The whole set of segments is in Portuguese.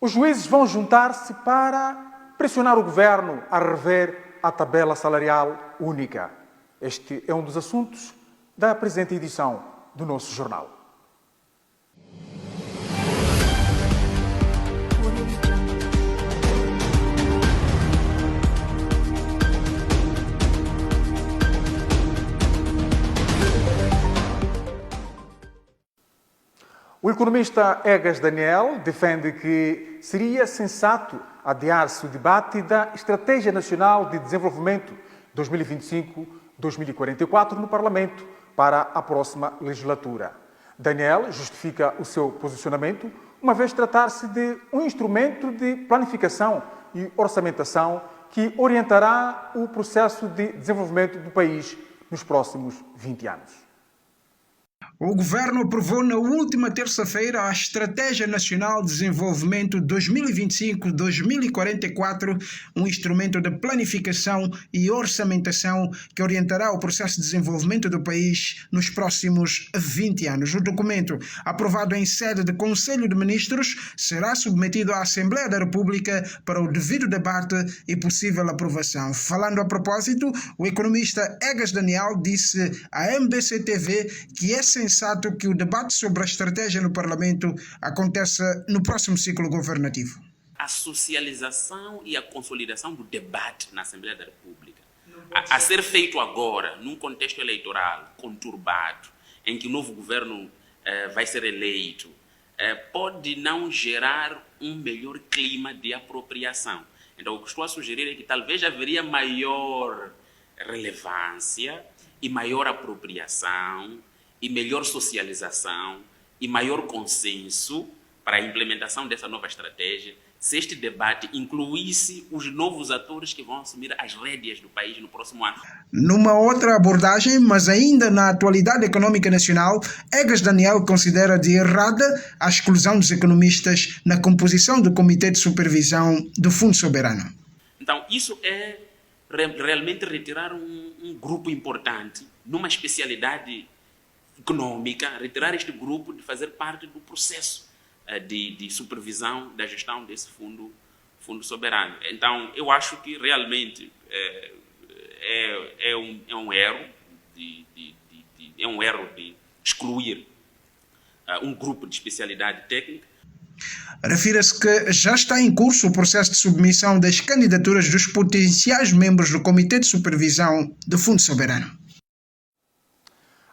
Os juízes vão juntar-se para pressionar o governo a rever a tabela salarial única. Este é um dos assuntos da presente edição do nosso jornal. O economista Egas Daniel defende que seria sensato adiar-se o debate da Estratégia Nacional de Desenvolvimento 2025-2044 no Parlamento para a próxima legislatura. Daniel justifica o seu posicionamento, uma vez tratar-se de um instrumento de planificação e orçamentação que orientará o processo de desenvolvimento do país nos próximos 20 anos. O governo aprovou na última terça-feira a Estratégia Nacional de Desenvolvimento 2025-2044, um instrumento de planificação e orçamentação que orientará o processo de desenvolvimento do país nos próximos 20 anos. O documento, aprovado em sede de Conselho de Ministros, será submetido à Assembleia da República para o devido debate e possível aprovação. Falando a propósito, o economista Egas Daniel disse à MBC TV que é sensato que o debate sobre a estratégia no Parlamento aconteça no próximo ciclo governativo. A socialização e a consolidação do debate na Assembleia da República, a ser feito agora, num contexto eleitoral conturbado, em que o novo governo vai ser eleito, pode não gerar um melhor clima de apropriação. Então, o que estou a sugerir é que talvez haveria maior relevância e maior apropriação e melhor socialização e maior consenso para a implementação dessa nova estratégia, se este debate incluísse os novos atores que vão assumir as rédeas do país no próximo ano. Numa outra abordagem, mas ainda na atualidade econômica nacional, Egas Daniel considera de errada a exclusão dos economistas na composição do Comitê de Supervisão do Fundo Soberano. Então, isso é realmente retirar um grupo importante numa especialidade econômica, retirar este grupo de fazer parte do processo de supervisão da gestão desse fundo soberano. Então, eu acho que realmente é um erro de excluir um grupo de especialidade técnica. Refira-se que já está em curso o processo de submissão das candidaturas dos potenciais membros do Comitê de Supervisão do Fundo Soberano.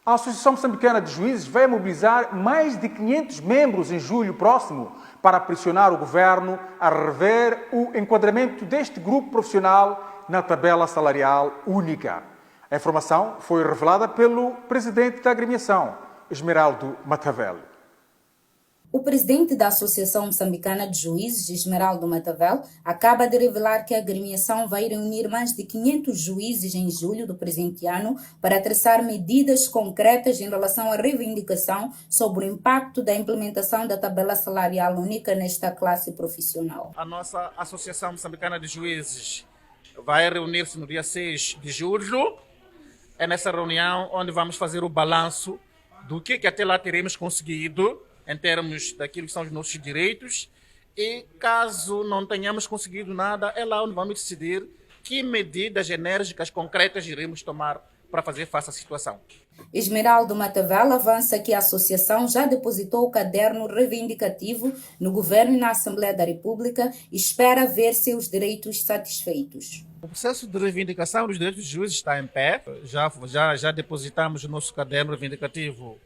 A Associação Moçambicana de Juízes vai mobilizar mais de 500 membros em julho próximo para pressionar o governo a rever o enquadramento deste grupo profissional na tabela salarial única. A informação foi revelada pelo presidente da agremiação, Esmeraldo Matavel. O presidente da Associação Moçambicana de Juízes, Esmeraldo Matavel, acaba de revelar que a agremiação vai reunir mais de 500 juízes em julho do presente ano para traçar medidas concretas em relação à reivindicação sobre o impacto da implementação da tabela salarial única nesta classe profissional. A nossa Associação Moçambicana de Juízes vai reunir-se no dia 6 de julho. É nessa reunião onde vamos fazer o balanço do que até lá teremos conseguido em termos daquilo que são os nossos direitos, e caso não tenhamos conseguido nada, é lá onde vamos decidir que medidas enérgicas, concretas iremos tomar para fazer face à situação. Esmeraldo Matavel avança que a associação já depositou o caderno reivindicativo no governo e na Assembleia da República e espera ver seus direitos satisfeitos. O processo de reivindicação dos direitos dos juízes está em pé. Já depositamos o nosso caderno reivindicativo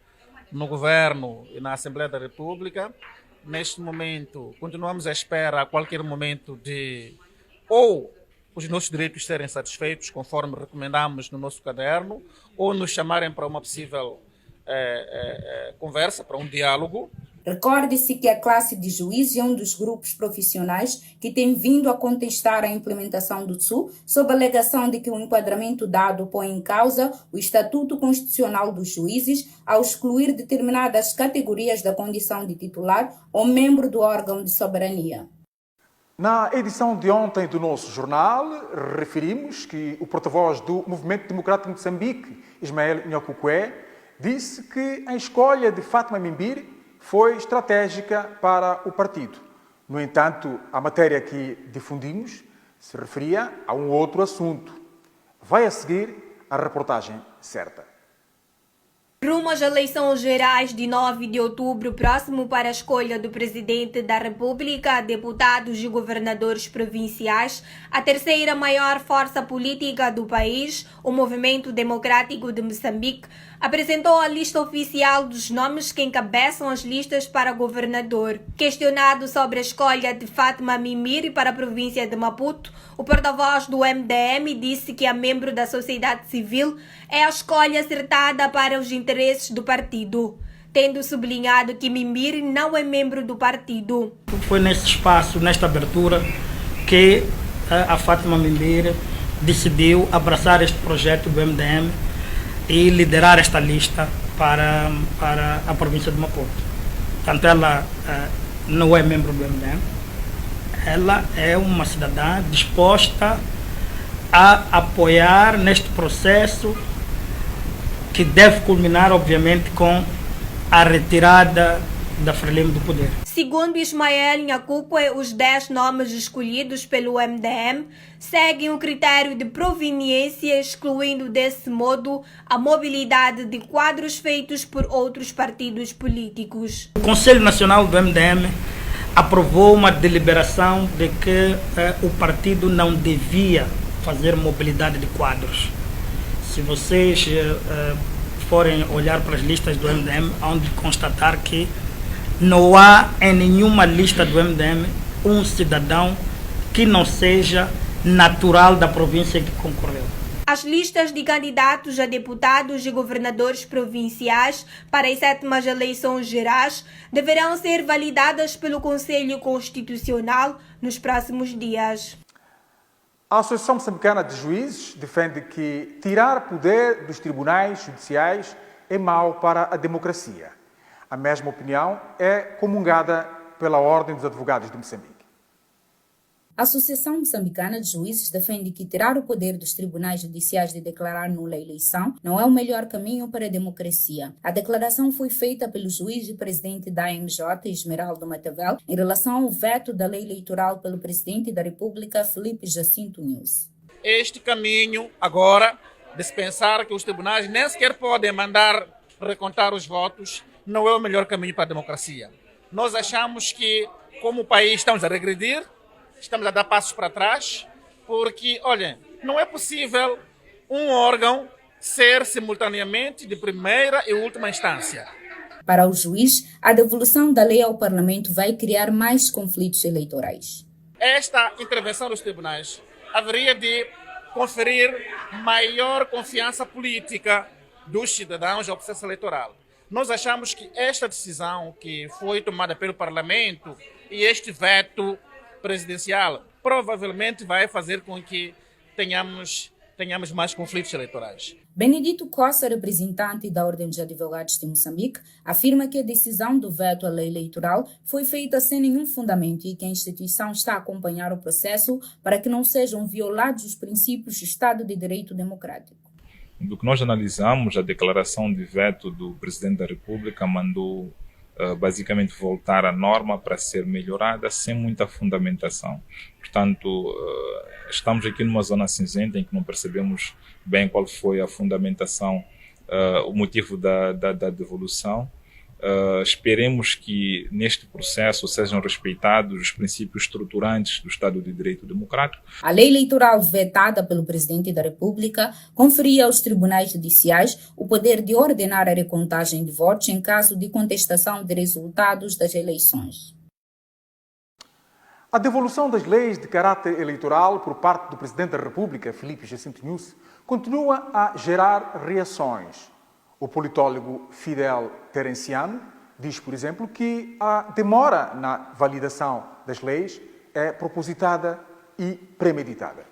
no governo e na Assembleia da República. Neste momento, continuamos à espera a qualquer momento de ou os nossos direitos serem satisfeitos, conforme recomendamos no nosso caderno, ou nos chamarem para uma possível conversa, para um diálogo. Recorde-se que a classe de juízes é um dos grupos profissionais que tem vindo a contestar a implementação do TSU sob a alegação de que o enquadramento dado põe em causa o Estatuto Constitucional dos Juízes ao excluir determinadas categorias da condição de titular ou membro do órgão de soberania. Na edição de ontem do nosso jornal, referimos que o porta-voz do Movimento Democrático de Moçambique, Ismael Nhocuqué, disse que a escolha de Fátima Mimbiri foi estratégica para o partido. No entanto, a matéria que difundimos se referia a um outro assunto. Vai a seguir a reportagem certa. Rumo às eleições gerais de 9 de outubro próximo para a escolha do Presidente da República, deputados e governadores provinciais, a terceira maior força política do país, o Movimento Democrático de Moçambique, apresentou a lista oficial dos nomes que encabeçam as listas para governador. Questionado sobre a escolha de Fátima Mimiri para a província de Maputo, o porta-voz do MDM disse que a membro da sociedade civil é a escolha acertada para os interesses do partido, tendo sublinhado que Mimiri não é membro do partido. Foi nesse espaço, nesta abertura, que a Fátima Mimiri decidiu abraçar este projeto do MDM e liderar esta lista para a província de Maputo. Portanto, ela não é membro do MDM, ela é uma cidadã disposta a apoiar neste processo que deve culminar, obviamente, com a retirada da Frelimo do poder. Segundo Ismael Nhacuque, os 10 nomes escolhidos pelo MDM seguem um critério de proveniência, excluindo desse modo a mobilidade de quadros feitos por outros partidos políticos. O Conselho Nacional do MDM aprovou uma deliberação de que o partido não devia fazer mobilidade de quadros. Se vocês forem olhar para as listas do MDM, hão de constatar que não há em nenhuma lista do MDM um cidadão que não seja natural da província que concorreu. As listas de candidatos a deputados e governadores provinciais para as 7ª eleições gerais deverão ser validadas pelo Conselho Constitucional nos próximos dias. A Associação Moçambicana de Juízes defende que tirar poder dos tribunais judiciais é mau para a democracia. A mesma opinião é comungada pela Ordem dos Advogados de Moçambique. A Associação Moçambicana de Juízes defende que tirar o poder dos tribunais judiciais de declarar nula a eleição não é o melhor caminho para a democracia. A declaração foi feita pelo juiz e presidente da AMJ, Esmeraldo Matavel, em relação ao veto da lei eleitoral pelo presidente da República, Filipe Jacinto Nunes. Este caminho, agora, de se pensar que os tribunais nem sequer podem mandar recontar os votos, não é o melhor caminho para a democracia. Nós achamos que, como país, estamos a regredir, estamos a dar passos para trás, porque, olhem, não é possível um órgão ser simultaneamente de primeira e última instância. Para o juiz, a devolução da lei ao Parlamento vai criar mais conflitos eleitorais. Esta intervenção dos tribunais haveria de conferir maior confiança política dos cidadãos ao processo eleitoral. Nós achamos que esta decisão que foi tomada pelo Parlamento e este veto presidencial provavelmente vai fazer com que tenhamos mais conflitos eleitorais. Benedito Costa, representante da Ordem dos Advogados de Moçambique, afirma que a decisão do veto à lei eleitoral foi feita sem nenhum fundamento e que a instituição está a acompanhar o processo para que não sejam violados os princípios do Estado de Direito Democrático. Do que nós analisamos, a declaração de veto do Presidente da República mandou basicamente voltar à norma para ser melhorada sem muita fundamentação. Portanto, estamos aqui numa zona cinzenta em que não percebemos bem qual foi a fundamentação, o motivo da devolução. Esperemos que neste processo sejam respeitados os princípios estruturantes do Estado de Direito Democrático. A lei eleitoral vetada pelo Presidente da República conferia aos tribunais judiciais o poder de ordenar a recontagem de votos em caso de contestação de resultados das eleições. A devolução das leis de caráter eleitoral por parte do Presidente da República, Filipe Jacinto Nunes, continua a gerar reações. O politólogo Fidel Terenciano diz, por exemplo, que a demora na validação das leis é propositada e premeditada.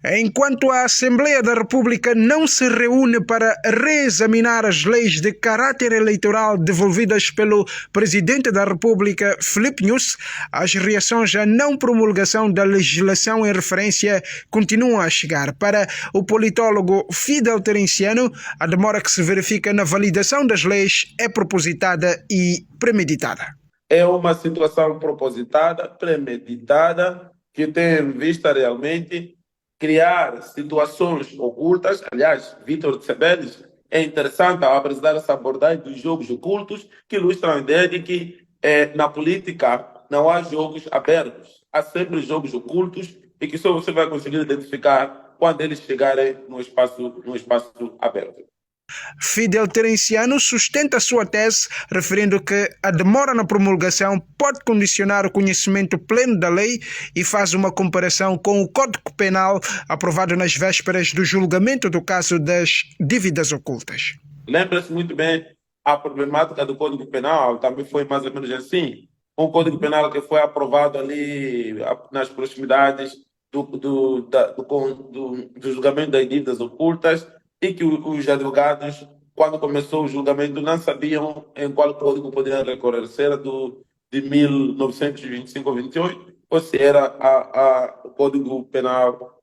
Enquanto a Assembleia da República não se reúne para reexaminar as leis de caráter eleitoral devolvidas pelo Presidente da República, Filipe Nunes, as reações à não promulgação da legislação em referência continuam a chegar. Para o politólogo Fidel Terenciano, a demora que se verifica na validação das leis é propositada e premeditada. é uma situação propositada, premeditada, que tem em vista realmente criar situações ocultas. Aliás, Vítor de Sebeles é interessante ao apresentar essa abordagem dos jogos ocultos, que ilustram a ideia de que na política não há jogos abertos, há sempre jogos ocultos e que só você vai conseguir identificar quando eles chegarem no espaço aberto. Fidel Terenciano sustenta sua tese, referindo que a demora na promulgação pode condicionar o conhecimento pleno da lei e faz uma comparação com o Código Penal aprovado nas vésperas do julgamento do caso das dívidas ocultas. Lembra-se muito bem, a problemática do Código Penal também foi mais ou menos assim. Um Código Penal que foi aprovado ali nas proximidades do julgamento das dívidas ocultas, e que os advogados, quando começou o julgamento, não sabiam em qual código poderiam recorrer, se era de 1925 ou 28, ou se era o Código Penal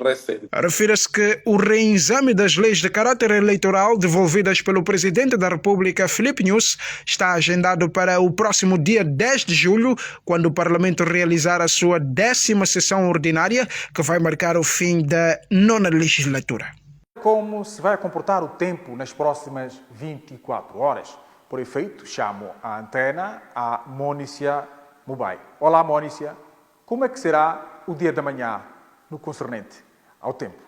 recente. Refira-se que o reexame das leis de caráter eleitoral devolvidas pelo Presidente da República, Filipe Nyusi, está agendado para o próximo dia 10 de julho, quando o Parlamento realizar a sua 10ª sessão ordinária, que vai marcar o fim da 9ª legislatura. Como se vai comportar o tempo nas próximas 24 horas? Por efeito, chamo a antena a Mónica Mubai. Olá, Mónica. Como é que será o dia da manhã no concernente ao tempo?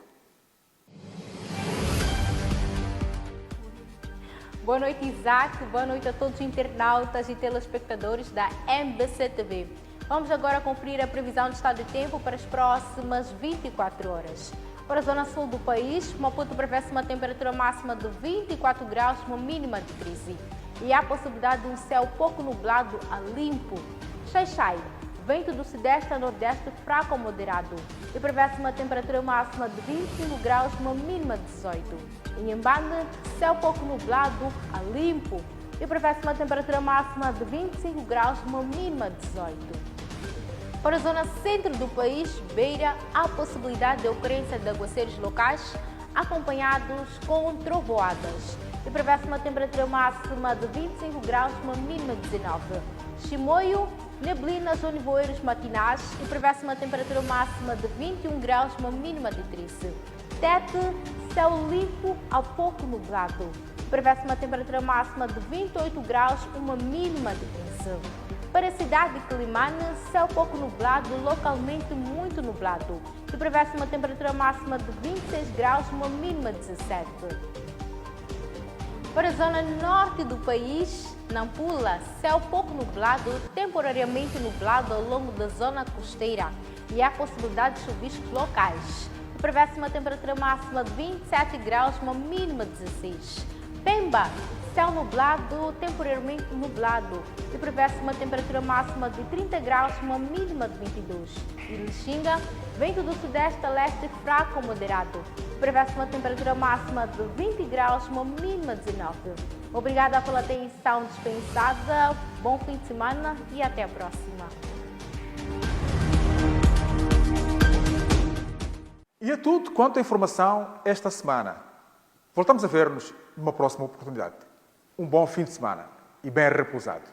Boa noite, Isaac. Boa noite a todos os internautas e telespectadores da MBC TV. Vamos agora conferir a previsão de estado de tempo para as próximas 24 horas. Para a zona sul do país, Maputo prevê-se uma temperatura máxima de 24 graus, uma mínima de 13. E há possibilidade de um céu pouco nublado a limpo. Xai-Xai, vento do sudeste a nordeste fraco a moderado. E prevê-se uma temperatura máxima de 25 graus, uma mínima de 18. Em Mbande, céu pouco nublado a limpo. E prevê-se uma temperatura máxima de 25 graus, uma mínima de 18. Para a zona centro do país, Beira, há possibilidade de ocorrência de aguaceiros locais, acompanhados com trovoadas. E prevê-se uma temperatura máxima de 25 graus, uma mínima de 19. Chimoio, neblinas ou nevoeiros matinais e prevê-se uma temperatura máxima de 21 graus, uma mínima de 13. Tete, céu limpo a pouco nublado. Prevê-se uma temperatura máxima de 28 graus, uma mínima de 15. Para a cidade de Quelimane, céu pouco nublado, localmente muito nublado. E prevê-se uma temperatura máxima de 26 graus, uma mínima de 17. Para a zona norte do país, Nampula, céu pouco nublado, temporariamente nublado ao longo da zona costeira. E há possibilidade de chuviscos locais. E prevê-se uma temperatura máxima de 27 graus, uma mínima de 16. Pemba, céu nublado, temporariamente nublado. E prevê-se uma temperatura máxima de 30 graus, uma mínima de 22. E Lixinga, vento do sudeste a leste fraco ou moderado. E prevê-se uma temperatura máxima de 20 graus, uma mínima de 19. Obrigada pela atenção dispensada, bom fim de semana e até a próxima. E é tudo quanto a informação esta semana. Voltamos a ver-nos numa próxima oportunidade. Um bom fim de semana e bem repousado.